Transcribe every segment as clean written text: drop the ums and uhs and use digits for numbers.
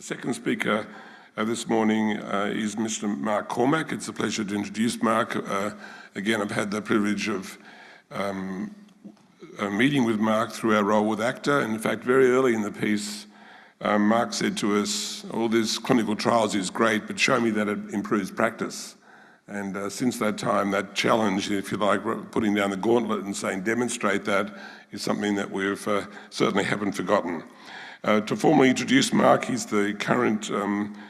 The second speaker this morning is Mr. Mark Cormack. It's a pleasure to introduce Mark. Again, I've had the privilege of meeting with Mark through our role with ACTA. And in fact, very early in the piece, Mark said to us, all these clinical trials is great, but show me that it improves practice. And since that time, that challenge, if you like, putting down the gauntlet and saying demonstrate that, is something that we've certainly haven't forgotten. To formally introduce Mark, he's the current,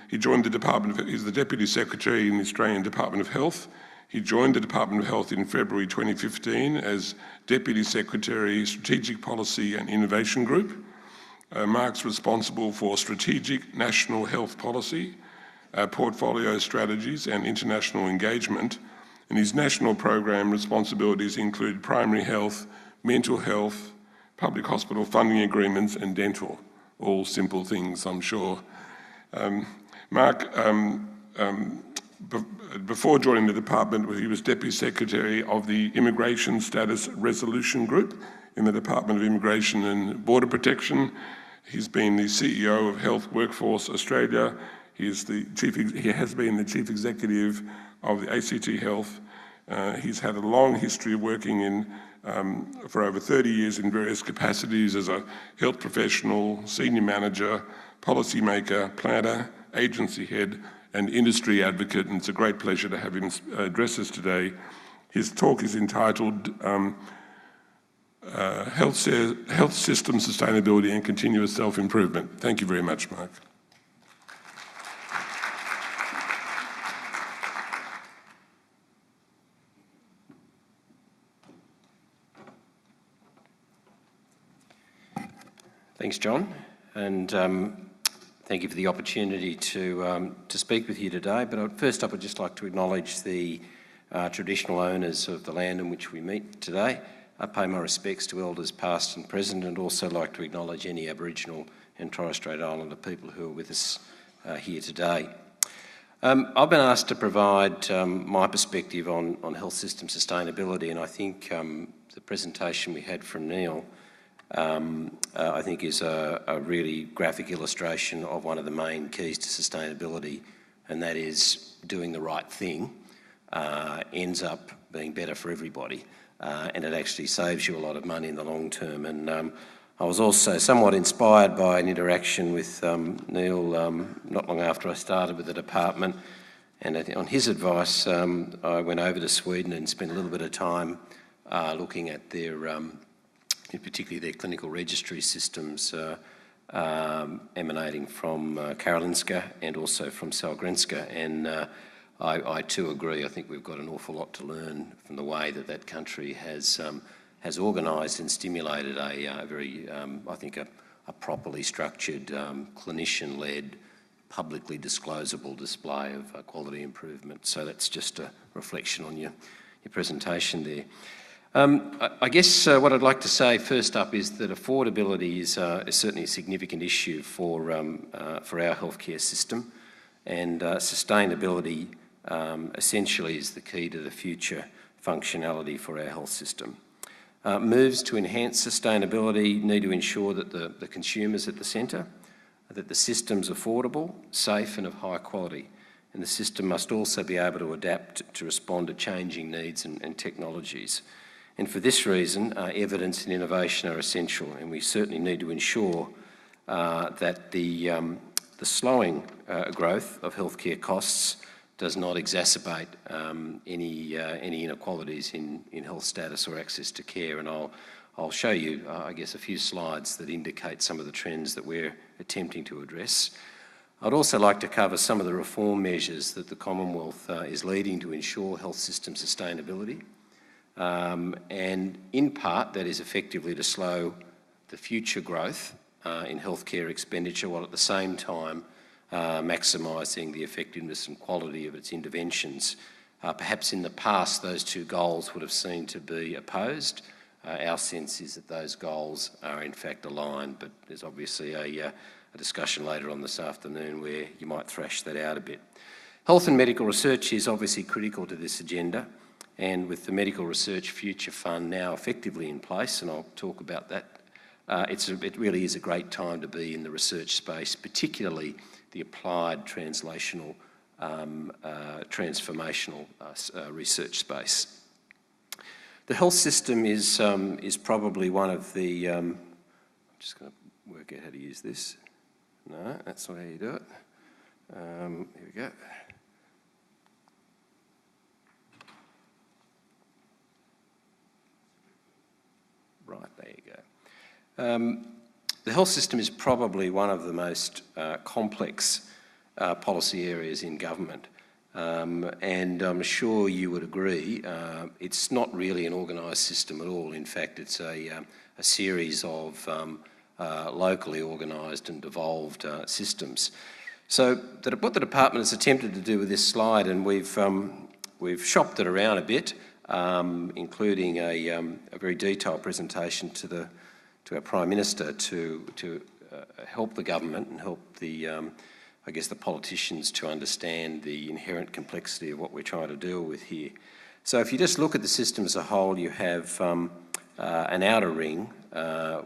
he joined the Department of, he's the Deputy Secretary in the Australian Department of Health. He joined the Department of Health in February 2015 as Deputy Secretary, Strategic Policy and Innovation Group. Mark's responsible for strategic national health policy, portfolio strategies and international engagement. And his national program responsibilities include primary health, mental health, public hospital funding agreements and dental. All simple things, I'm sure. Mark, before joining the department, he was Deputy Secretary of the Immigration Status Resolution Group in the Department of Immigration and Border Protection. He's been the CEO of Health Workforce Australia. He has been the Chief Executive of the ACTA Health. He's had a long history of working for over 30 years in various capacities as a health professional, senior manager, policymaker, planner, agency head, and industry advocate, and it's a great pleasure to have him address us today. His talk is entitled Health System Sustainability and Continuous Self-Improvement. Thank you very much, Mark. Thanks, John, and thank you for the opportunity to speak with you today. But first up, I'd just like to acknowledge the traditional owners of the land in which we meet today. I pay my respects to elders past and present, and also like to acknowledge any Aboriginal and Torres Strait Islander people who are with us here today. I've been asked to provide my perspective on health system sustainability, and I think the presentation we had from Neil I think is a really graphic illustration of one of the main keys to sustainability, and that is doing the right thing ends up being better for everybody, and it actually saves you a lot of money in the long term. And I was also somewhat inspired by an interaction with Neil not long after I started with the department, and on his advice I went over to Sweden and spent a little bit of time looking at their particularly their clinical registry systems emanating from Karolinska and also from Sahlgrenska. And I too agree. I think we've got an awful lot to learn from the way that that country has organised and stimulated a very, I think, a properly structured, clinician-led, publicly disclosable display of quality improvement. So that's just a reflection on your presentation there. I guess what I'd like to say first up is that affordability is certainly a significant issue for our healthcare system, and sustainability essentially is the key to the future functionality for our health system. Moves to enhance sustainability need to ensure that the consumer's at the centre, that the system's affordable, safe and of high quality, and the system must also be able to adapt to respond to changing needs and technologies. And for this reason, evidence and innovation are essential, and we certainly need to ensure that the slowing growth of healthcare costs does not exacerbate any inequalities in health status or access to care. And I'll show you, I guess, a few slides that indicate some of the trends that we're attempting to address. I'd also like to cover some of the reform measures that the Commonwealth is leading to ensure health system sustainability. And in part, that is effectively to slow the future growth in healthcare expenditure, while at the same time maximising the effectiveness and quality of its interventions. Perhaps in the past, those two goals would have seemed to be opposed. Our sense is that those goals are in fact aligned, but there's obviously a discussion later on this afternoon where you might thrash that out a bit. Health and medical research is obviously critical to this agenda. And with the Medical Research Future Fund now effectively in place, and I'll talk about that, it really is a great time to be in the research space, particularly the applied translational, transformational research space. The health system is probably one of the, I'm just going to work out how to use this. No, that's not how you do it. Here we go. Right, there you go. The health system is probably one of the most complex policy areas in government. And I'm sure you would agree, it's not really an organised system at all. In fact, it's a series of locally organised and devolved systems. So what the department has attempted to do with this slide, and we've shopped it around a bit, including a very detailed presentation to our Prime Minister to help the government and help the I guess the politicians to understand the inherent complexity of what we're trying to deal with here. So if you just look at the system as a whole, you have an outer ring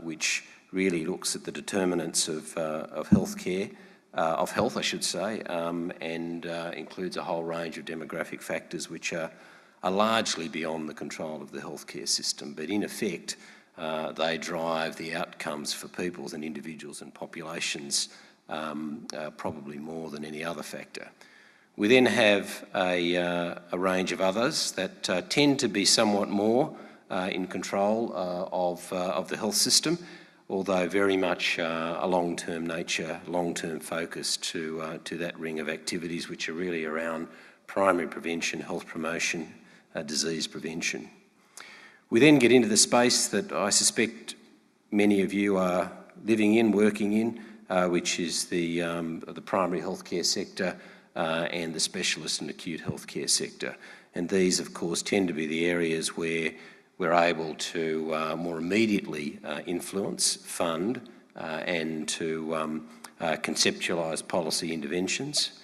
which really looks at the determinants of healthcare, of health I should say, and includes a whole range of demographic factors which are largely beyond the control of the healthcare system, but in effect they drive the outcomes for peoples and individuals and populations probably more than any other factor. We then have a range of others that tend to be somewhat more in control of the health system, although very much a long-term nature, long-term focus to that ring of activities which are really around primary prevention, health promotion, disease prevention. We then get into the space that I suspect many of you are living in, working in, which is the primary healthcare sector and the specialist and acute healthcare sector. And these, of course, tend to be the areas where we're able to more immediately influence, fund, and to conceptualise policy interventions.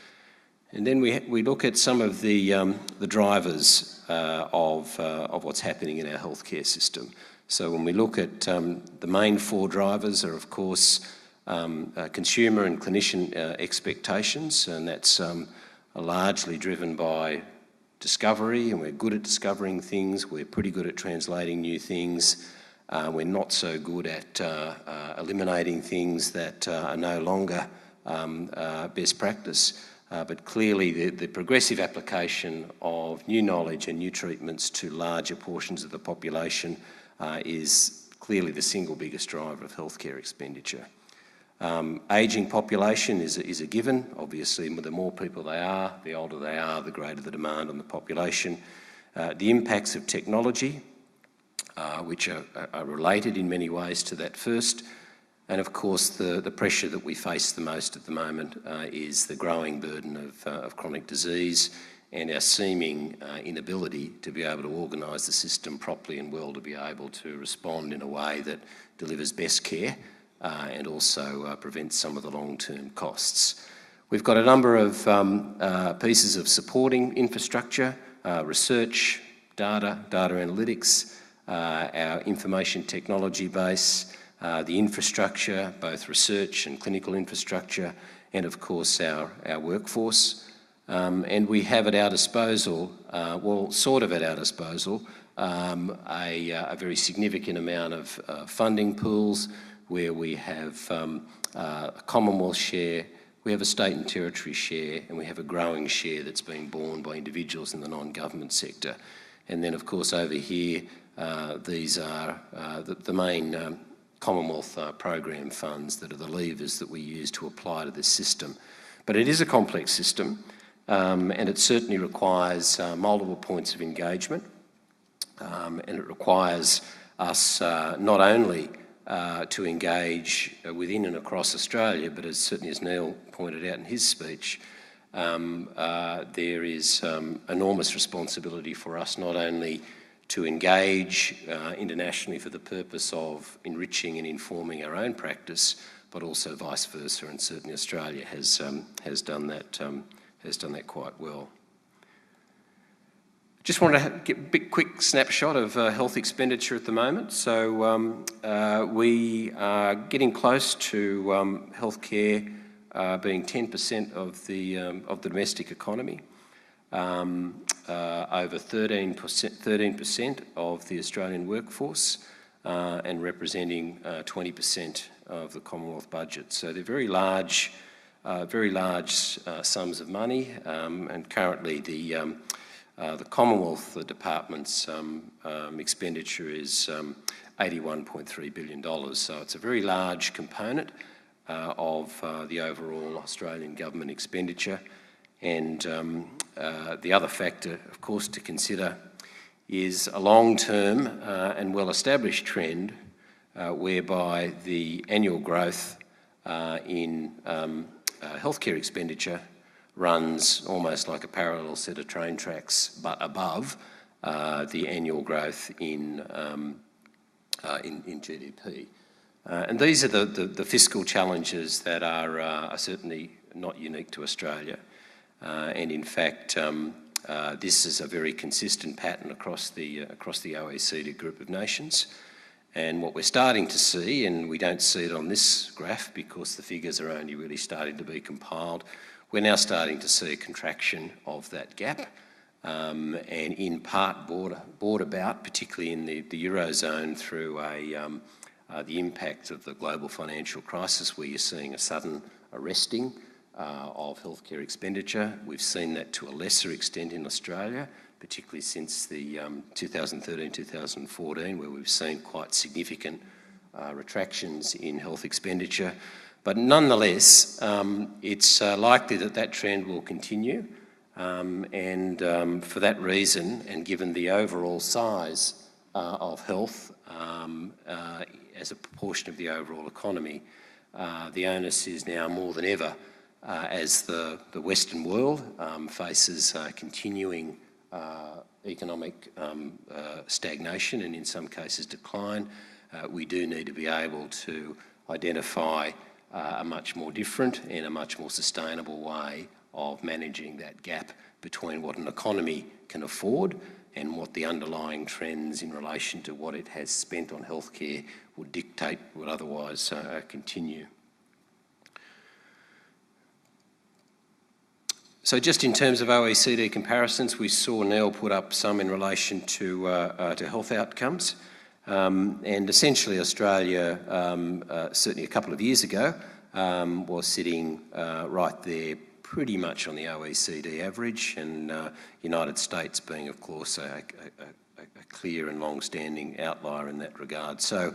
And then we look at some of the drivers of what's happening in our healthcare system. So when we look at the main four drivers are, of course, consumer and clinician expectations, and that's largely driven by discovery, and we're good at discovering things, we're pretty good at translating new things, we're not so good at eliminating things that are no longer best practice, but clearly the progressive application of new knowledge and new treatments to larger portions of the population is clearly the single biggest driver of healthcare expenditure. Ageing population is a given. Obviously, the more people they are, the older they are, the greater the demand on the population. The impacts of technology, which are related in many ways to that first. And of course, the pressure that we face the most at the moment is the growing burden of chronic disease and our seeming inability to be able to organise the system properly and well to be able to respond in a way that delivers best care and also prevents some of the long-term costs. We've got a number of pieces of supporting infrastructure, research, data analytics, our information technology base, the infrastructure, both research and clinical infrastructure, and of course our workforce. And we have at our disposal, well, sort of at our disposal, a very significant amount of funding pools where we have a Commonwealth share, we have a state and territory share, and we have a growing share that's being borne by individuals in the non-government sector. And then, of course, over here, these are the main Commonwealth program funds that are the levers that we use to apply to this system. But it is a complex system, and it certainly requires multiple points of engagement, and it requires us not only to engage within and across Australia, but certainly as Neil pointed out in his speech, there is enormous responsibility for us not only to engage internationally for the purpose of enriching and informing our own practice, but also vice versa, and certainly Australia has done that quite well. Just wanted to get a big quick snapshot of health expenditure at the moment. So we are getting close to healthcare being 10% of the domestic economy, over 13% of the Australian workforce, and representing 20% of the Commonwealth budget. So they're very large sums of money, and currently the Commonwealth Department's expenditure is $81.3 billion. So it's a very large component of the overall Australian government expenditure. And the other factor, of course, to consider is a long-term and well-established trend whereby the annual growth in healthcare expenditure runs almost like a parallel set of train tracks, but above the annual growth in GDP. And these are the fiscal challenges that are certainly not unique to Australia. And in fact, this is a very consistent pattern across the OECD group of nations. And what we're starting to see, and we don't see it on this graph because the figures are only really starting to be compiled, we're now starting to see a contraction of that gap, and in part brought about, particularly in the Eurozone, through the impact of the global financial crisis, where you're seeing a sudden arresting of healthcare expenditure. We've seen that to a lesser extent in Australia, particularly since the 2013-2014, where we've seen quite significant retractions in health expenditure. But nonetheless, it's likely that trend will continue, and for that reason, and given the overall size of health as a proportion of the overall economy, the onus is now more than ever as the Western world faces continuing economic stagnation and in some cases decline. We do need to be able to identify a much more different and a much more sustainable way of managing that gap between what an economy can afford and what the underlying trends in relation to what it has spent on healthcare would dictate would otherwise continue. So just in terms of OECD comparisons, we saw Neil put up some in relation to health outcomes. And essentially Australia, certainly a couple of years ago, was sitting right there pretty much on the OECD average, and United States being, of course, a clear and long-standing outlier in that regard. So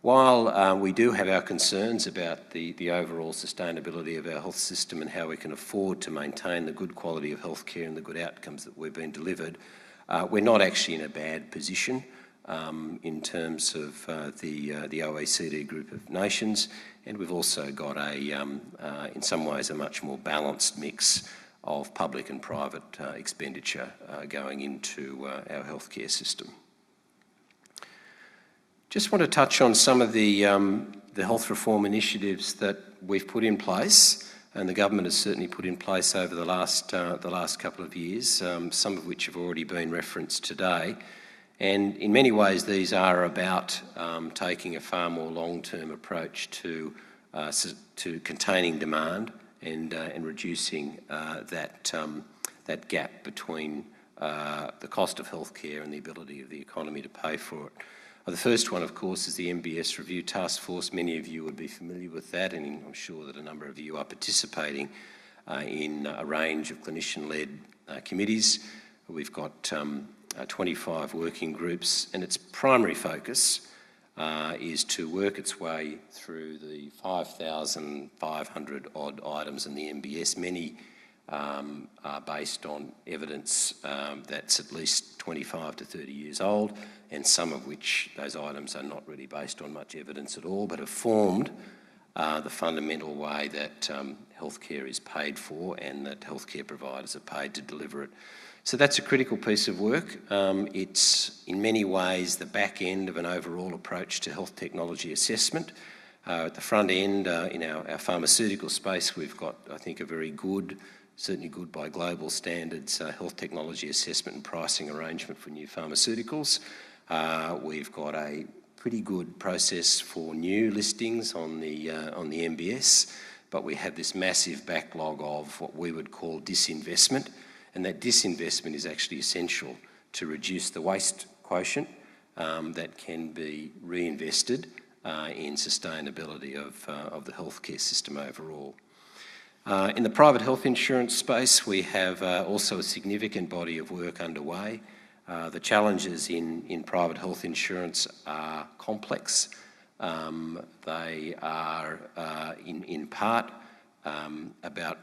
while we do have our concerns about the overall sustainability of our health system and how we can afford to maintain the good quality of healthcare and the good outcomes that we've been delivered, we're not actually in a bad position in terms of the OECD group of nations, and we've also got in some ways, a much more balanced mix of public and private expenditure going into our healthcare system. Just want to touch on some of the health reform initiatives that we've put in place, and the government has certainly put in place over the last couple of years, some of which have already been referenced today. And in many ways, these are about taking a far more long-term approach to containing demand and reducing that gap between the cost of healthcare and the ability of the economy to pay for it. The first one, of course, is the MBS Review Task Force. Many of you would be familiar with that, and I'm sure that a number of you are participating in a range of clinician-led committees. We've got 25 working groups, and its primary focus is to work its way through the 5,500 odd items in the MBS. Many are based on evidence that's at least 25 to 30 years old, and some of which those items are not really based on much evidence at all, but have formed the fundamental way that healthcare is paid for and that healthcare providers are paid to deliver it. So that's a critical piece of work. It's in many ways the back end of an overall approach to health technology assessment. At the front end, in our pharmaceutical space, we've got, I think, a very good, certainly good by global standards, health technology assessment and pricing arrangement for new pharmaceuticals. We've got a pretty good process for new listings on the MBS. but we have this massive backlog of what we would call disinvestment, and that disinvestment is actually essential to reduce the waste quotient that can be reinvested in sustainability of the healthcare system overall. In the private health insurance space, we have also a significant body of work underway. The challenges in private health insurance are complex. They are in part about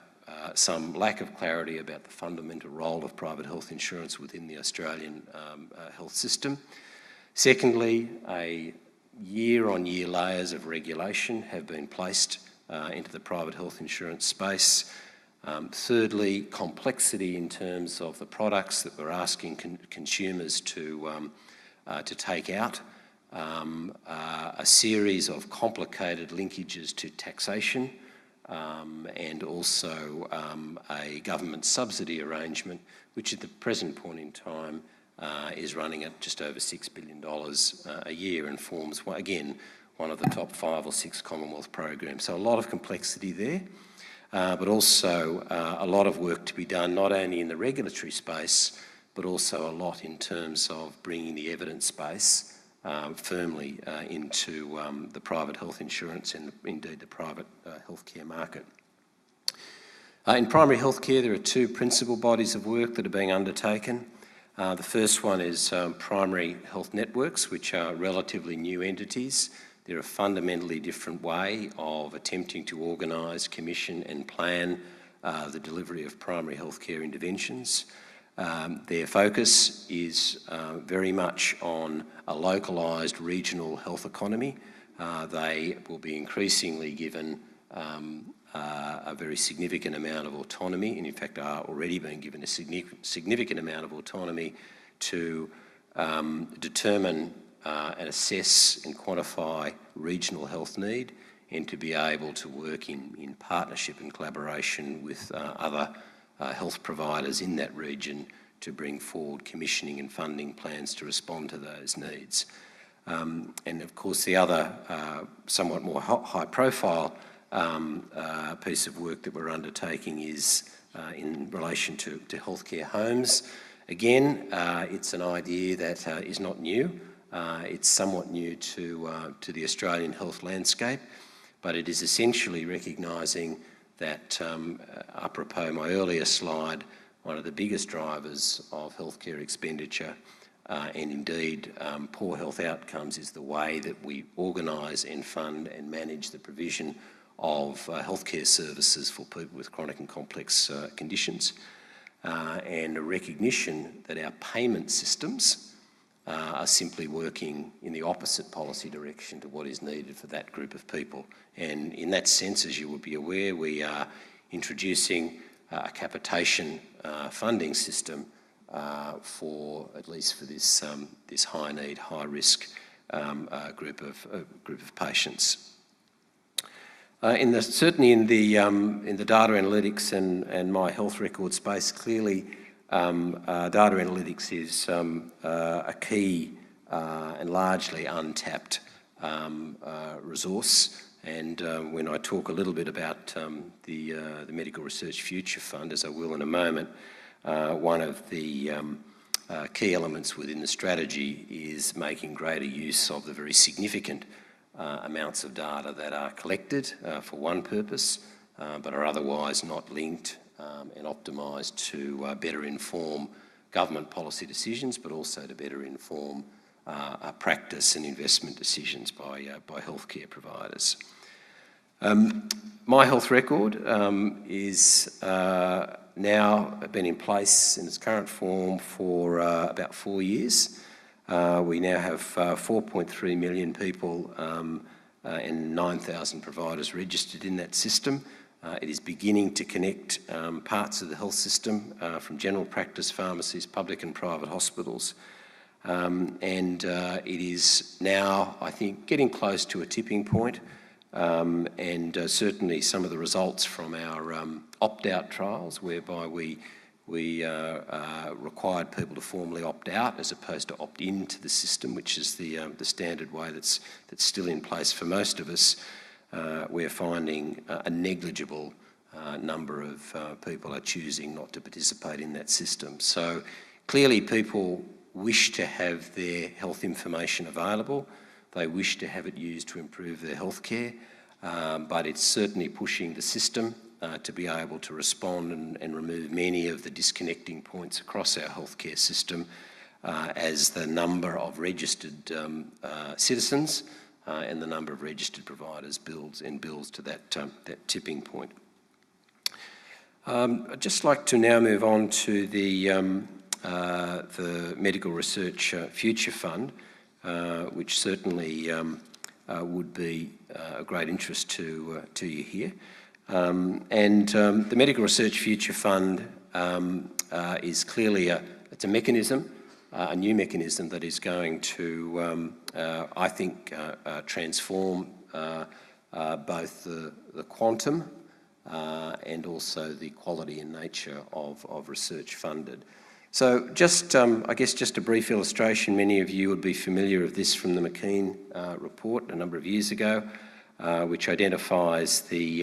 some lack of clarity about the fundamental role of private health insurance within the Australian health system. Secondly, year-on-year layers of regulation have been placed into the private health insurance space. Thirdly, complexity in terms of the products that we're asking consumers to take out. A series of complicated linkages to taxation and also a government subsidy arrangement, which at the present point in time is running at just over $6 billion a year and forms, again, one of the top 5 or 6 Commonwealth programs. So a lot of complexity there, but also a lot of work to be done, not only in the regulatory space, but also a lot in terms of bringing the evidence base firmly into the private health insurance and indeed the private healthcare market. In primary healthcare, there are 2 principal bodies of work that are being undertaken. The first one is primary health networks, which are relatively new entities. They're a fundamentally different way of attempting to organise, commission and plan the delivery of primary healthcare interventions. Their focus is very much on a localised regional health economy. They will be increasingly given a very significant amount of autonomy, and in fact are already being given a significant amount of autonomy to determine and assess and quantify regional health need, and to be able to work in partnership and collaboration with other health providers in that region to bring forward commissioning and funding plans to respond to those needs. And of course the other somewhat more high profile piece of work that we're undertaking is in relation to healthcare homes. Again, it's an idea that is not new. It's somewhat new to the Australian health landscape, but it is essentially recognising that, apropos my earlier slide, one of the biggest drivers of healthcare expenditure and indeed poor health outcomes is the way that we organise and fund and manage the provision of healthcare services for people with chronic and complex conditions, and a recognition that our payment systems are simply working in the opposite policy direction to what is needed for that group of people. And in that sense, as you would be aware, we are introducing a capitation funding system for, at least for this high need, high risk group of patients. Certainly in the data analytics and my health record space, clearly data analytics is a key and largely untapped resource. And when I talk a little bit about the Medical Research Future Fund, as I will in a moment, one of the key elements within the strategy is making greater use of the very significant amounts of data that are collected for one purpose, but are otherwise not linked and optimised to better inform government policy decisions, but also to better inform practice and investment decisions by healthcare providers. My health record is now been in place in its current form for about 4 years. We now have 4.3 million people and 9,000 providers registered in that system. It is beginning to connect parts of the health system from general practice pharmacies, public and private hospitals. And it is now, I think, getting close to a tipping point. And certainly some of the results from our opt-out trials, whereby we required people to formally opt out as opposed to opt in to the system, which is the standard way that's still in place for most of us. we're finding a negligible number of people are choosing not to participate in that system. So clearly people wish to have their health information available. They wish to have it used to improve their healthcare, but it's certainly pushing the system to be able to respond and remove many of the disconnecting points across our healthcare system as the number of registered citizens and the number of registered providers builds to that tipping point. I'd just like to now move on to the Medical Research Future Fund, which certainly would be a great interest to you here. The Medical Research Future Fund is clearly it's a mechanism, a new mechanism that is going to, I think, transform both the quantum and also the quality and nature of research funded. So just, I guess just a brief illustration, many of you would be familiar with this from the McKean report a number of years ago, which identifies the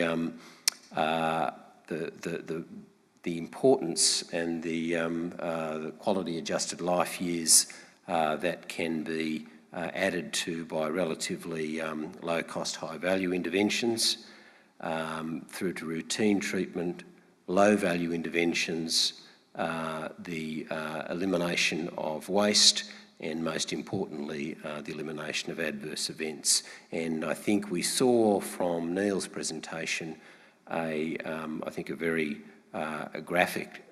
importance and the quality adjusted life years that can be added to by relatively low cost, high value interventions, through to routine treatment, low value interventions, the elimination of waste, and most importantly, the elimination of adverse events. And I think we saw from Neil's presentation I think a very graphic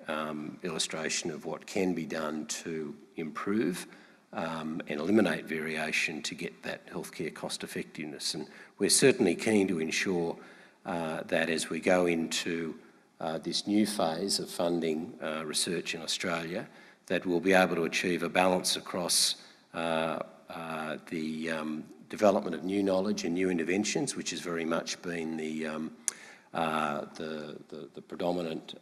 illustration of what can be done to improve and eliminate variation to get that healthcare cost effectiveness. And we're certainly keen to ensure that as we go into this new phase of funding research in Australia, that we'll be able to achieve a balance across the development of new knowledge and new interventions, which has very much been the predominant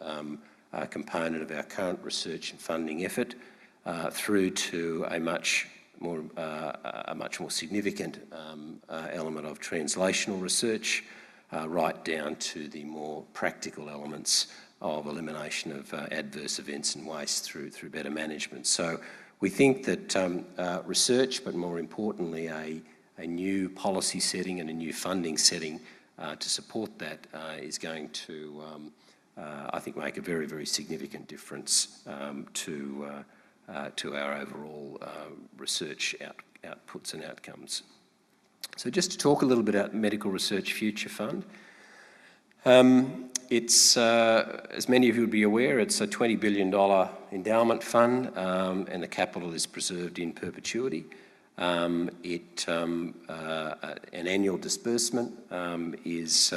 component of our current research and funding effort, through to a much more significant element of translational research, right down to the more practical elements of elimination of adverse events and waste through better management. So we think that research, but more importantly a new policy setting and a new funding setting to support that is going to, I think, make a very, very significant difference to our overall research outputs and outcomes. So just to talk a little bit about Medical Research Future Fund. It's, as many of you would be aware, it's a $20 billion endowment fund, and the capital is preserved in perpetuity. An annual disbursement is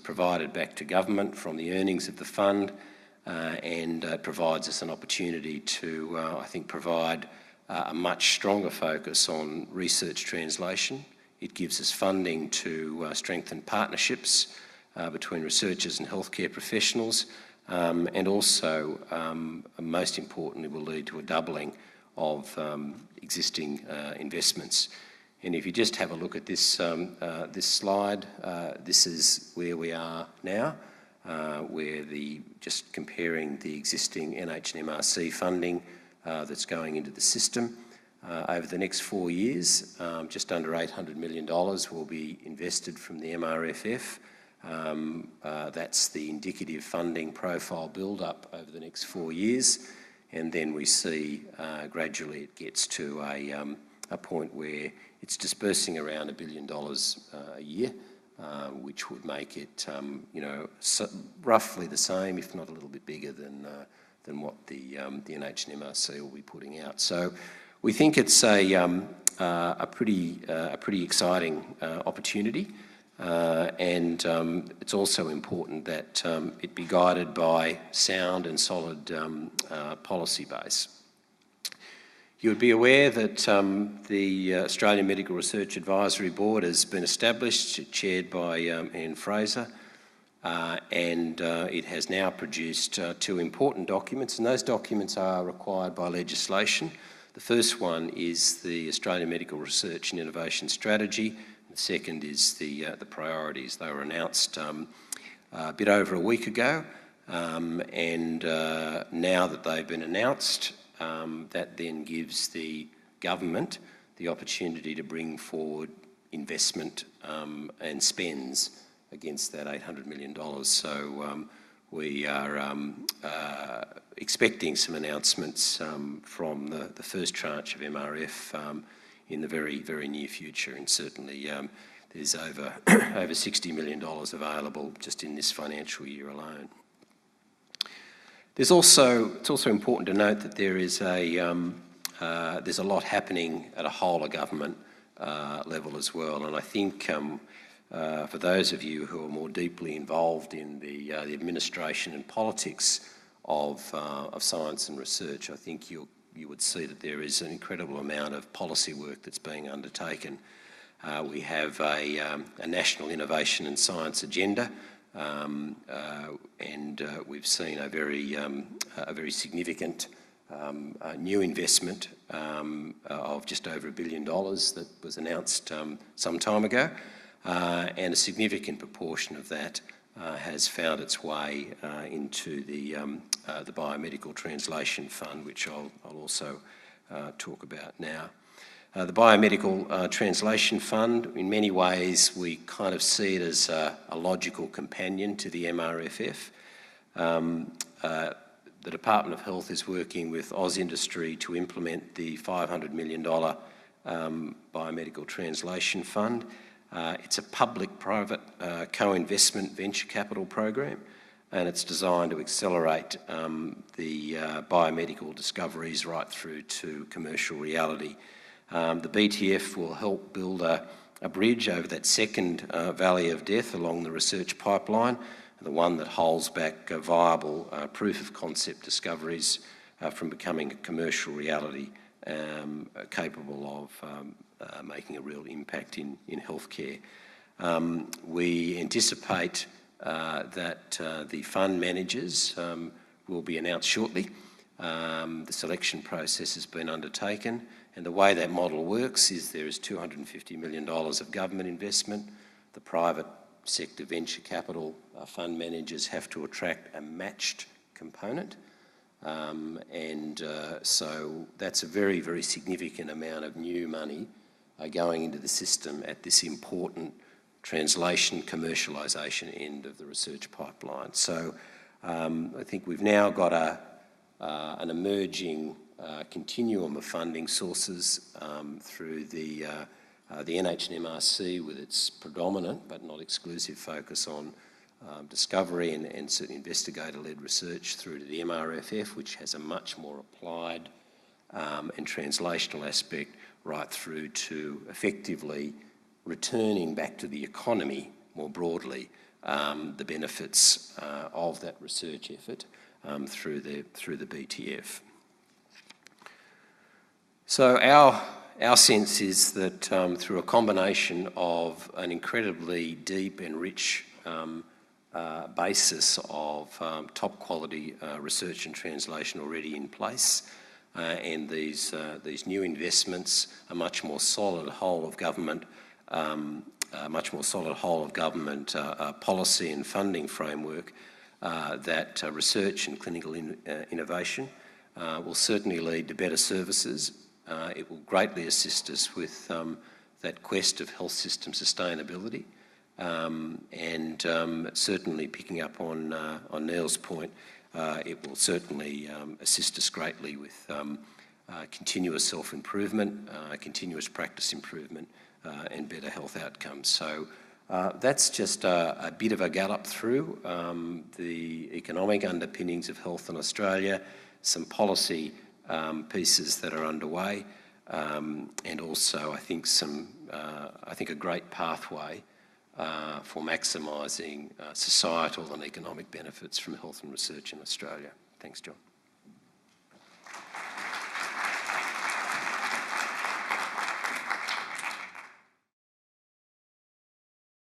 provided back to government from the earnings of the fund, and provides us an opportunity to, I think, provide a much stronger focus on research translation. It gives us funding to strengthen partnerships between researchers and healthcare professionals, and also, most importantly, will lead to a doubling of existing investments. And if you just have a look at this, this slide, this is where we are now, where just comparing the existing NH and MRC funding that's going into the system. Over the next 4 years, just under $800 million will be invested from the MRFF. That's the indicative funding profile build-up over the next 4 years, and then we see gradually it gets to a point where it's dispersing around $1 billion a year, which would make it, roughly the same, if not a little bit bigger than what the NH and MRC will be putting out. So we think it's a pretty exciting opportunity, and it's also important that it be guided by sound and solid policy base. You would be aware that the Australian Medical Research Advisory Board has been established, chaired by Ian Fraser, and it has now produced 2 important documents, and those documents are required by legislation. The first one is the Australian Medical Research and Innovation Strategy. The the second is the priorities. They were announced a bit over a week ago, and now that they've been announced, that then gives the government the opportunity to bring forward investment and spends against that $800 million. So we are expecting some announcements from the first tranche of MRF in the very, very near future, and certainly there's over $60 million available just in this financial year alone. It's also important to note that there's a lot happening at a whole of government level as well, and I think for those of you who are more deeply involved in the administration and politics of science and research, I think you would see that there is an incredible amount of policy work that's being undertaken. We have a national innovation and science agenda, and we've seen a very significant new investment of just over $1 billion that was announced some time ago, and a significant proportion of that has found its way into the Biomedical Translation Fund, which I'll also talk about now. The Biomedical Translation Fund, in many ways, we kind of see it as a logical companion to the MRFF. The Department of Health is working with AusIndustry to implement the $500 million Biomedical Translation Fund. It's a public-private co-investment venture capital program, and it's designed to accelerate the biomedical discoveries right through to commercial reality. The BTF will help build a bridge over that second valley of death along the research pipeline, the one that holds back viable proof of concept discoveries from becoming a commercial reality capable of making a real impact in healthcare. We anticipate that the fund managers will be announced shortly. The selection process has been undertaken, and the way that model works is there is $250 million of government investment. The private sector venture capital fund managers have to attract a matched component, and so that's a very, very significant amount of new money going into the system at this important translation commercialisation end of the research pipeline. So I think we've now got an emerging continuum of funding sources through the NHMRC with its predominant but not exclusive focus on discovery and certain investigator-led research, through to the MRFF, which has a much more applied and translational aspect, right through to effectively returning back to the economy more broadly the benefits of that research effort through the BTF. So our sense is that through a combination of an incredibly deep and rich basis of top quality research and translation already in place, and these new investments, a much more solid whole of government, policy and funding framework, that research and clinical innovation will certainly lead to better services. It will greatly assist us with that quest of health system sustainability, and certainly picking up on Neil's point, it will certainly assist us greatly with continuous self-improvement, continuous practice improvement, and better health outcomes. So that's just a bit of a gallop through the economic underpinnings of health in Australia, some policy pieces that are underway, and also I think a great pathway for maximising societal and economic benefits from health and research in Australia. Thanks, John.